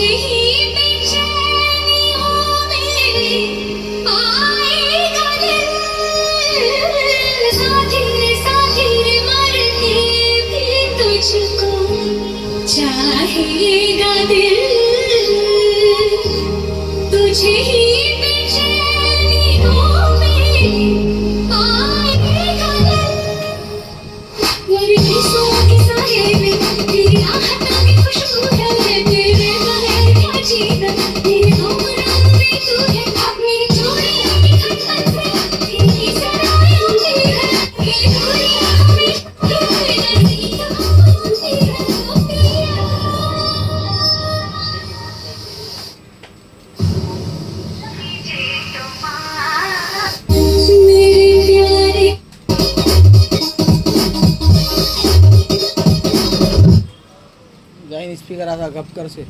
तुझे ही बेचैनियों में आएगा दिल, साथी साथी मर के भी तुझको चाहेगा दिल, तुझे ही बेचैनियों में आएगा दिल। मेरी किस्मों के साये में तेरी आहटों की खुशबू है, तेरे बगैर क्या जीना, मेरे घुंघरां में तू है, मेरी चूड़ियों की खनखन से तेरी सराय उठी है, ये दुनिया में तेरे नसीब होती है, होती है। मेरे प्यारे जाईन स्पीकर आता गप कर से